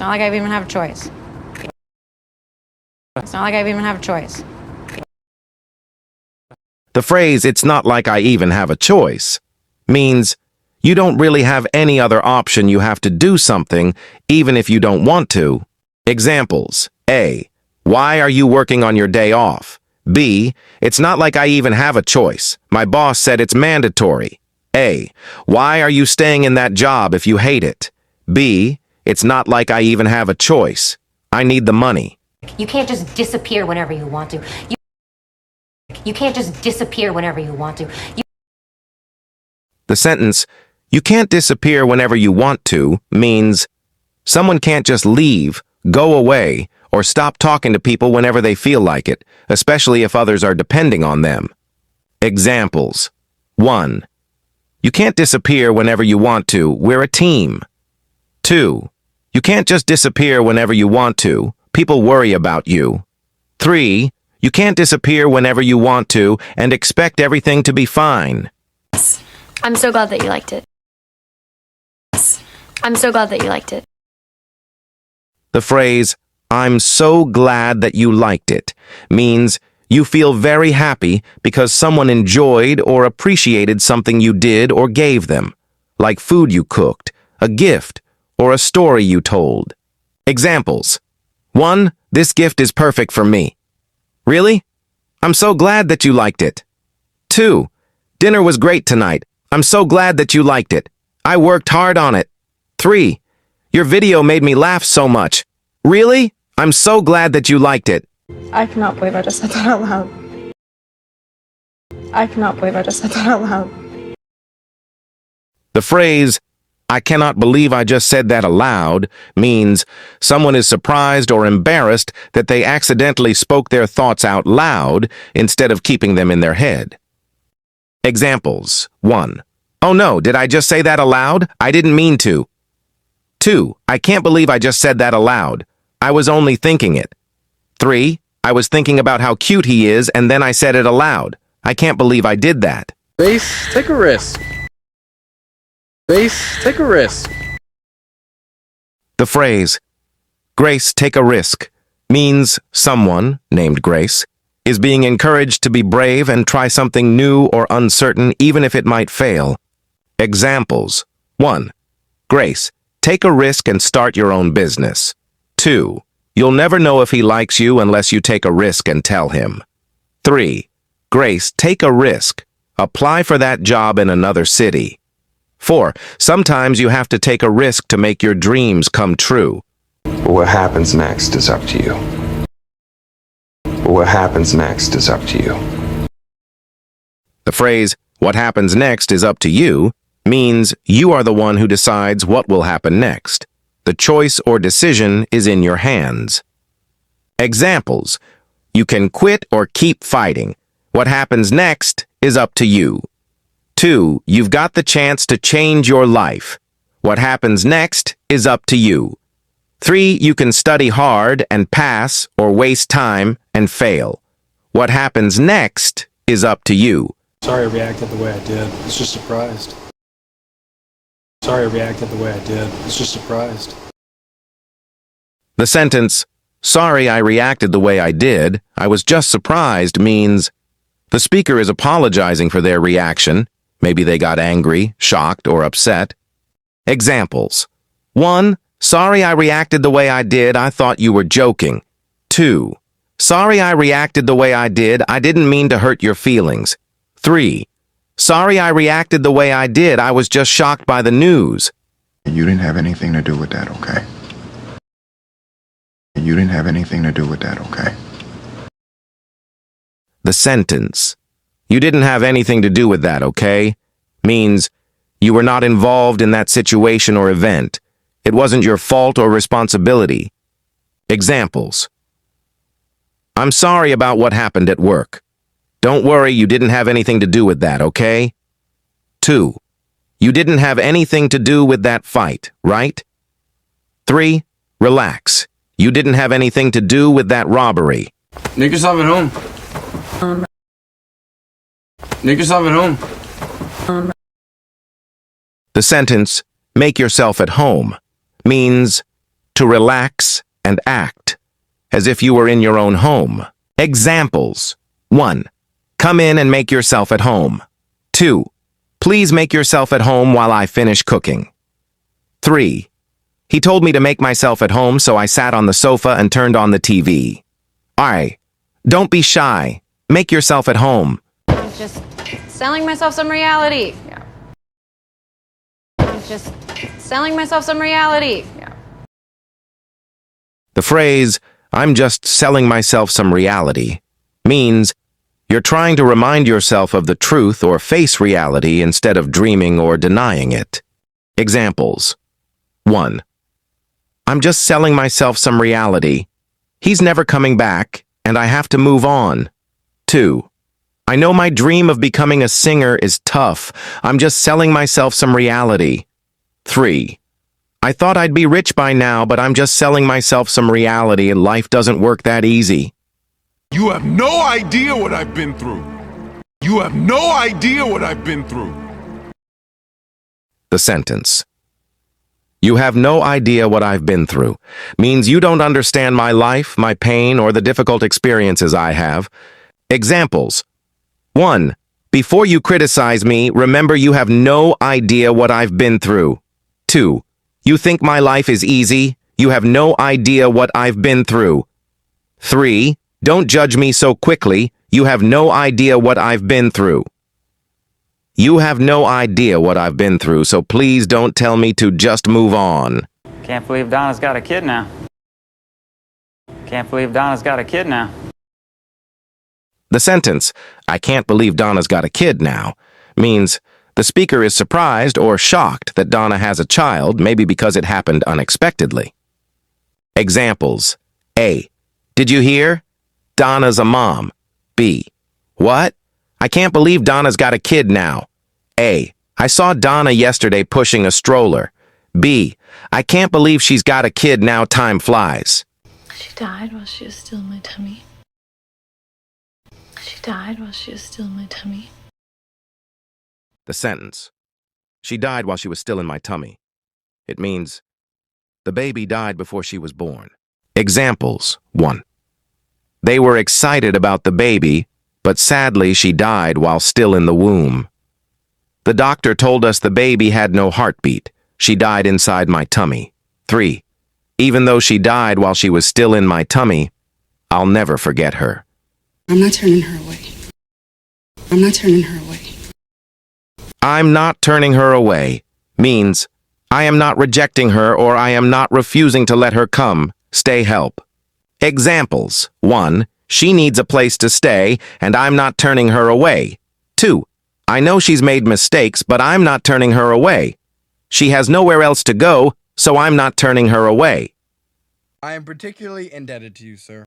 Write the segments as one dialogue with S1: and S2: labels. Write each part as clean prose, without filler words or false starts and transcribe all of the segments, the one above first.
S1: It's not like I even have a choice. It's not like I even have a choice.
S2: The phrase, "it's not like I even have a choice," means you don't really have any other option. You have to do something, even if you don't want to. Examples. A. Why are you working on your day off? B. It's not like I even have a choice. My boss said it's mandatory. A. Why are you staying in that job if you hate it? B. It's not like I even have a choice. I need the money.
S3: You can't just disappear whenever you want to. You can't just disappear whenever you want to.
S2: The sentence, "you can't disappear whenever you want to," means someone can't just leave, go away, or stop talking to people whenever they feel like it, especially if others are depending on them. Examples. 1. You can't disappear whenever you want to. We're a team. 2. You can't just disappear whenever you want to. People worry about you. 3. You can't disappear whenever you want to and expect everything to be fine.
S4: I'm so glad that you liked it. I'm so glad that you liked it.
S2: The phrase, "I'm so glad that you liked it," means you feel very happy because someone enjoyed or appreciated something you did or gave them, like food you cooked, a gift, or a story you told. Examples. 1. This gift is perfect for me. Really? I'm so glad that you liked it. 2. Dinner was great tonight. I'm so glad that you liked it. I worked hard on it. 3. Your video made me laugh so much. Really? I'm so glad that you liked it.
S5: I cannot believe I just said that out loud. I cannot believe I just said that out loud.
S2: The phrase, "I cannot believe I just said that aloud," means someone is surprised or embarrassed that they accidentally spoke their thoughts out loud instead of keeping them in their head. Examples. 1. Oh no, did I just say that aloud? I didn't mean to. 2. I can't believe I just said that aloud. I was only thinking it. 3. I was thinking about how cute he is and then I said it aloud. I can't believe I did that.
S6: Grace, take a risk. Grace, take a risk.
S2: The phrase, "Grace, take a risk," means someone, named Grace, is being encouraged to be brave and try something new or uncertain even if it might fail. Examples. 1. Grace, take a risk and start your own business. 2. You'll never know if he likes you unless you take a risk and tell him. 3. Grace, take a risk. Apply for that job in another city. 4. Sometimes you have to take a risk to make your dreams come true.
S7: What happens next is up to you. What happens next is up to you.
S2: The phrase, "what happens next is up to you," means you are the one who decides what will happen next. The choice or decision is in your hands. Examples. You can quit or keep fighting. What happens next is up to you. 2. You've got the chance to change your life. What happens next is up to you. 3. You can study hard and pass or waste time and fail. What happens next is up to you.
S6: Sorry I reacted the way I did. I was just surprised. Sorry I reacted the way I did. I was just surprised.
S2: The sentence, "Sorry I reacted the way I did, I was just surprised," means the speaker is apologizing for their reaction. Maybe they got angry, shocked, or upset. Examples. 1. Sorry I reacted the way I did, I thought you were joking. 2. Sorry I reacted the way I did, I didn't mean to hurt your feelings. 3. Sorry I reacted the way I did, I was just shocked by the news.
S8: You didn't have anything to do with that, okay? You didn't have anything to do with that, okay?
S2: The sentence, "You didn't have anything to do with that, okay?" means you were not involved in that situation or event. It wasn't your fault or responsibility. Examples. I'm sorry about what happened at work. Don't worry, you didn't have anything to do with that, okay? 2. You didn't have anything to do with that fight, right? 3. Relax. You didn't have anything to do with that robbery.
S6: Make yourself at home. Make yourself at home.
S2: The sentence, "make yourself at home," means to relax and act, as if you were in your own home. Examples. 1. Come in and make yourself at home. 2. Please make yourself at home while I finish cooking. 3. He told me to make myself at home, so I sat on the sofa and turned on the TV. Don't be shy. Make yourself at home.
S1: I'm just selling myself some reality. Yeah. I'm just selling myself some reality. Yeah.
S2: The phrase, I'm just selling myself some reality, means you're trying to remind yourself of the truth or face reality instead of dreaming or denying it. Examples. 1. I'm just selling myself some reality. He's never coming back, and I have to move on. 2. I know my dream of becoming a singer is tough. I'm just selling myself some reality. 3. I thought I'd be rich by now, but I'm just selling myself some reality and life doesn't work that easy.
S9: You have no idea what I've been through. You have no idea what I've been through.
S2: The sentence. You have no idea what I've been through means you don't understand my life, my pain, or the difficult experiences I have. Examples. 1. Before you criticize me, remember you have no idea what I've been through. 2. You think my life is easy? You have no idea what I've been through. 3. Don't judge me so quickly. You have no idea what I've been through. You have no idea what I've been through, so please don't tell me to just move on.
S10: Can't believe Donna's got a kid now. Can't believe Donna's got a kid now.
S2: The sentence, I can't believe Donna's got a kid now, means the speaker is surprised or shocked that Donna has a child, maybe because it happened unexpectedly. Examples. A. Did you hear? Donna's a mom. B. What? I can't believe Donna's got a kid now. A. I saw Donna yesterday pushing a stroller. B. I can't believe she's got a kid now, time flies.
S5: She died while she was still in my tummy. She died while she was still in my tummy.
S2: The sentence. She died while she was still in my tummy. It means the baby died before she was born. Examples. 1. They were excited about the baby, but sadly she died while still in the womb. The doctor told us the baby had no heartbeat. She died inside my tummy. 3. Even though she died while she was still in my tummy, I'll never forget her.
S11: I'm not turning her away. I'm not turning her away.
S2: I'm not turning her away means I am not rejecting her or I am not refusing to let her come, stay help. Examples. 1. She needs a place to stay, and I'm not turning her away. 2. I know she's made mistakes, but I'm not turning her away. She has nowhere else to go, so I'm not turning her away.
S12: I am particularly indebted to you, sir.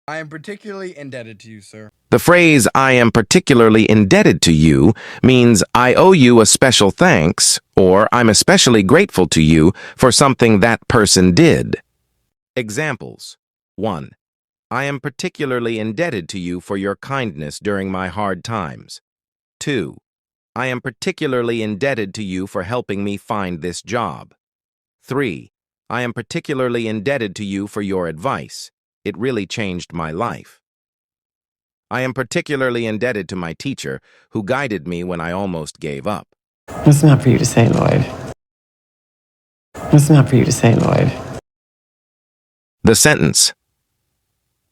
S12: I am particularly indebted to you, sir.
S2: The phrase, I am particularly indebted to you, means I owe you a special thanks, or I'm especially grateful to you for something that person did. Examples. 1. I am particularly indebted to you for your kindness during my hard times. 2. I am particularly indebted to you for helping me find this job. 3. I am particularly indebted to you for your advice. It really changed my life. I am particularly indebted to my teacher, who guided me when I almost gave up.
S13: What's not for you to say, Lloyd? What's not for you to say, Lloyd?
S2: The sentence,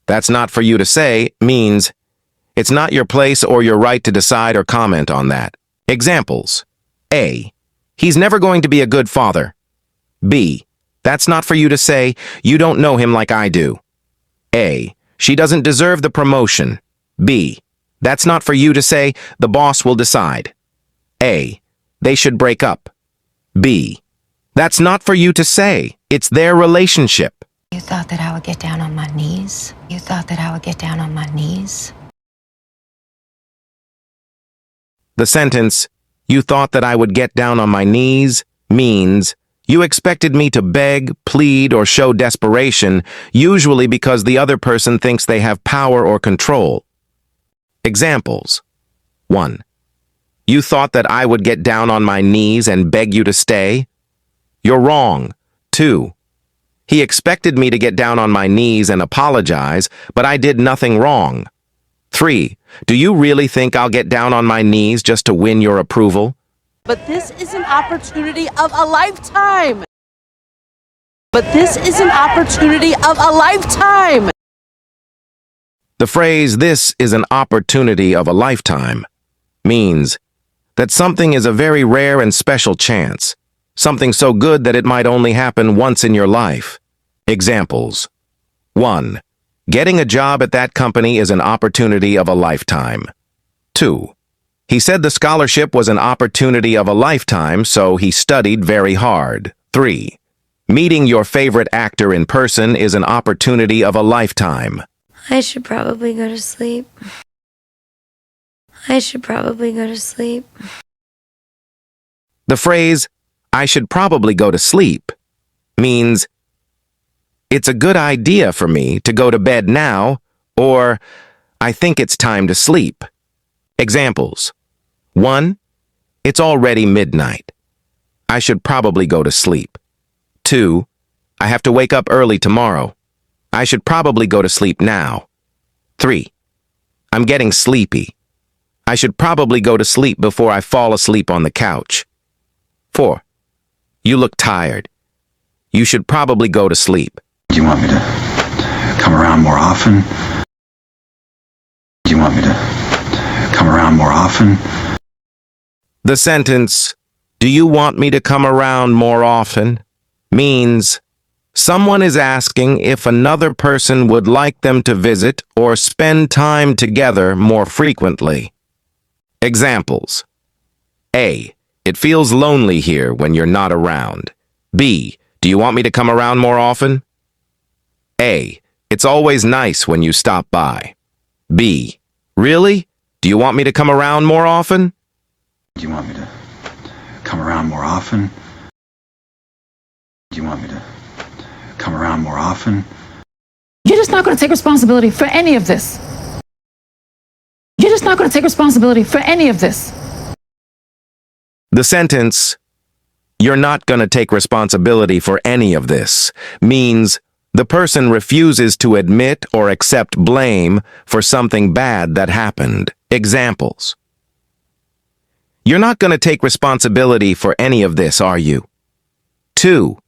S2: that's not for you to say, means it's not your place or your right to decide or comment on that. Examples. A. He's never going to be a good father. B. That's not for you to say, you don't know him like I do. A. She doesn't deserve the promotion. B. That's not for you to say, the boss will decide. A. They should break up. B. That's not for you to say, it's their relationship.
S3: You thought that I would get down on my knees? You thought that I would get down on my knees?
S2: The sentence, you thought that I would get down on my knees, means you expected me to beg, plead, or show desperation, usually because the other person thinks they have power or control. Examples. 1. You thought that I would get down on my knees and beg you to stay? You're wrong. 2. He expected me to get down on my knees and apologize, but I did nothing wrong. 3. Do you really think I'll get down on my knees just to win your approval?
S11: But this is an opportunity of a lifetime. But this is an opportunity of a lifetime.
S2: The phrase, "this is an opportunity of a lifetime," means that something is a very rare and special chance, something so good that it might only happen once in your life. Examples. 1. Getting a job at that company is an opportunity of a lifetime. 2. He said the scholarship was an opportunity of a lifetime, so he studied very hard. 3. Meeting your favorite actor in person is an opportunity of a lifetime.
S4: I should probably go to sleep. I should probably go to sleep.
S2: The phrase, "I should probably go to sleep," means it's a good idea for me to go to bed now, or I think it's time to sleep. Examples. 1. It's already midnight. I should probably go to sleep. 2. I have to wake up early tomorrow. I should probably go to sleep now. 3. I'm getting sleepy. I should probably go to sleep before I fall asleep on the couch. 4. You look tired. You should probably go to sleep.
S7: Do you want me to come around more often? Do you want me to come around more often?
S2: The sentence, "Do you want me to come around more often?" means someone is asking if another person would like them to visit or spend time together more frequently. Examples. A. It feels lonely here when you're not around. B. Do you want me to come around more often? A. It's always nice when you stop by. B. Really? Do you want me to come around more often?
S7: Do you want me to come around more often? Do you want me to come around more often?
S5: You're just not going to take responsibility for any of this. You're just not going to take responsibility for any of this.
S2: The sentence, "You're not going to take responsibility for any of this," means the person refuses to admit or accept blame for something bad that happened. Examples. You're not going to take responsibility for any of this, are you? 2.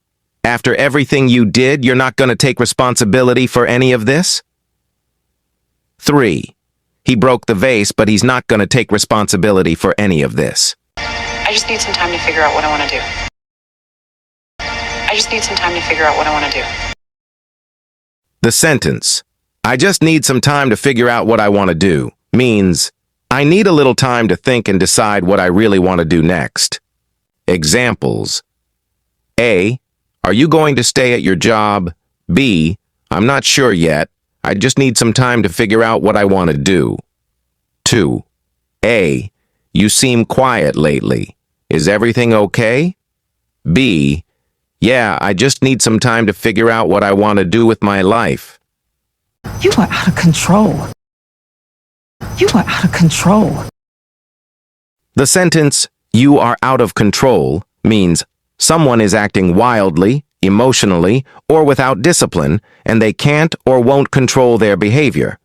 S2: After everything you did, you're not going to take responsibility for any of this? 3. He broke the vase, but he's not going to take responsibility for any of this.
S11: I just need some time to figure out what I want to do. I just need some time to figure out what I want to do.
S2: The sentence, "I just need some time to figure out what I want to do," means I need a little time to think and decide what I really want to do next. Examples. A. Are you going to stay at your job? B. I'm not sure yet. I just need some time to figure out what I want to do. 2. A. You seem quiet lately. Is everything okay? B. Yeah, I just need some time to figure out what I want to do with my life.
S5: You are out of control. You are out of control.
S2: The sentence, "You are out of control," means someone is acting wildly, emotionally, or without discipline, and they can't or won't control their behavior.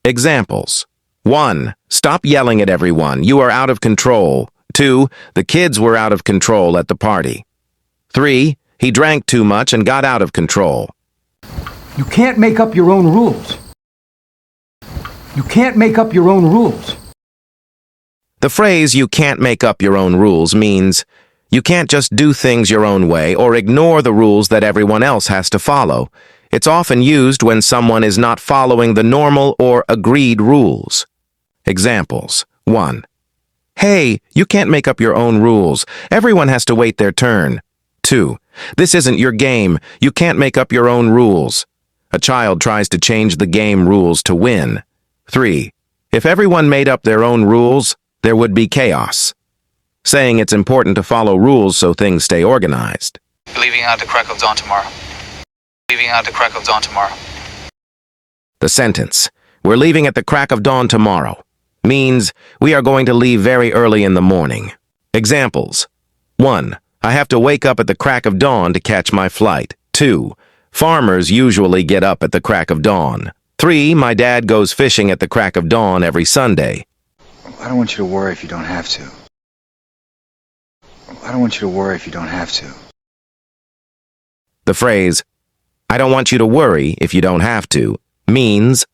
S2: Examples. 1. Stop yelling at everyone. You are out of control. 2. The kids were out of control at the party. 3. He drank too much and got out of control.
S13: You can't make up your own rules. You can't make up your own rules.
S2: The phrase, "you can't make up your own rules," means you can't just do things your own way or ignore the rules that everyone else has to follow. It's often used when someone is not following the normal or agreed rules. Examples. 1. Hey, you can't make up your own rules. Everyone has to wait their turn. 2. This isn't your game. You can't make up your own rules. A child tries to change the game rules to win. 3. If everyone made up their own rules, there would be chaos. Saying it's important to follow rules so things stay organized.
S10: Leaving out the crack of dawn tomorrow. Leaving out the crack of dawn tomorrow.
S2: The sentence, "We're leaving at the crack of dawn tomorrow," means we are going to leave very early in the morning. Examples. 1. I have to wake up at the crack of dawn to catch my flight. 2. Farmers usually get up at the crack of dawn. 3. My dad goes fishing at the crack of dawn every Sunday.
S7: I don't want you to worry if you don't have to. I don't want you to worry if you don't have to.
S2: The phrase, I don't want you to worry if you don't have to, means,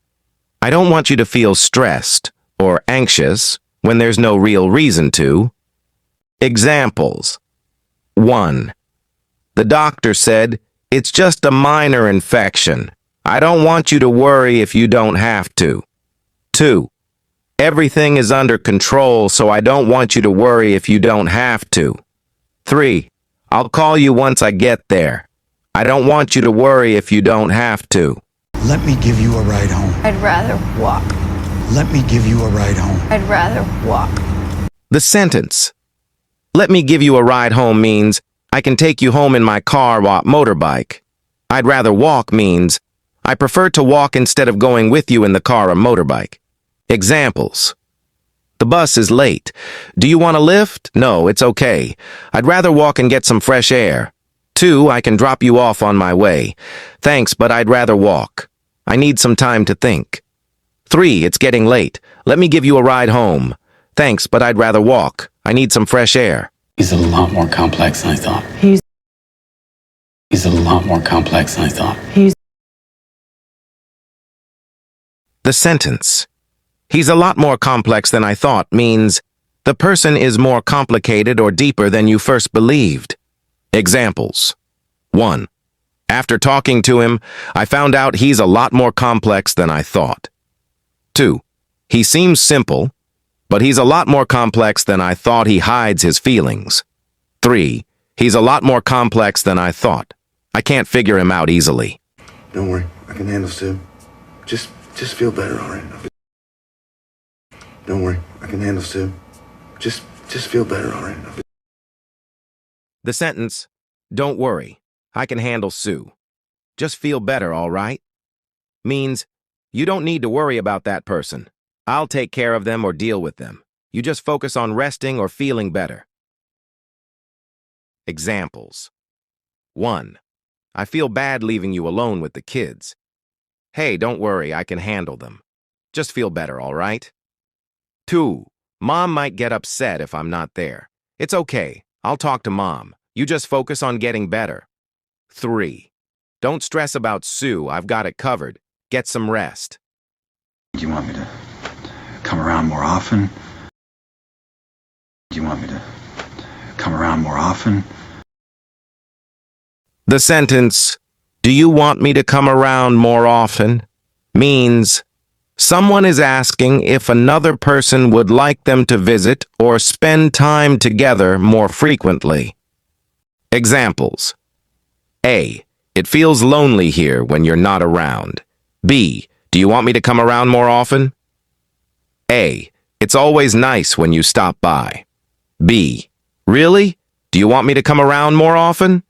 S2: I don't want you to feel stressed or anxious when there's no real reason to. Examples. 1. The doctor said, it's just a minor infection. I don't want you to worry if you don't have to. 2. Everything is under control, so I don't want you to worry if you don't have to. 3. I'll call you once I get there. I don't want you to worry if you don't have to.
S13: Let me give you a ride home.
S1: I'd rather walk.
S13: Let me give you a ride home.
S1: I'd rather walk.
S2: The sentence, let me give you a ride home means, I can take you home in my car or motorbike. I'd rather walk means, I prefer to walk instead of going with you in the car or motorbike. Examples. The bus is late. Do you want a lift? No, it's okay. I'd rather walk and get some fresh air. 2. I can drop you off on my way. Thanks, but I'd rather walk. I need some time to think. 3. It's getting late. Let me give you a ride home. Thanks, but I'd rather walk. I need some fresh air.
S10: He's a lot more complex than I thought. He's a lot more complex than I thought.
S2: The sentence, he's a lot more complex than I thought, means the person is more complicated or deeper than you first believed. Examples. 1. After talking to him, I found out he's a lot more complex than I thought. 2. He seems simple, but he's a lot more complex than I thought. He hides his feelings. 3. He's a lot more complex than I thought. I can't figure him out easily.
S8: Don't worry, I can handle Sue. Just feel better, all right? Don't worry, I can handle Sue. Just feel better, all right?
S2: The sentence, don't worry, I can handle Sue. Just feel better, all right? Means, you don't need to worry about that person. I'll take care of them or deal with them. You just focus on resting or feeling better. Examples. 1. I feel bad leaving you alone with the kids. Hey, don't worry, I can handle them. Just feel better, all right? 2. Mom might get upset if I'm not there. It's okay, I'll talk to Mom. You just focus on getting better. 3. Don't stress about Sue, I've got it covered. Get some rest.
S7: Do you want me to come around more often? Do you want me to come around more often?
S2: The sentence, do you want me to come around more often, means someone is asking if another person would like them to visit or spend time together more frequently. Examples. A. It feels lonely here when you're not around. B. Do you want me to come around more often? A. It's always nice when you stop by. B. Really? Do you want me to come around more often?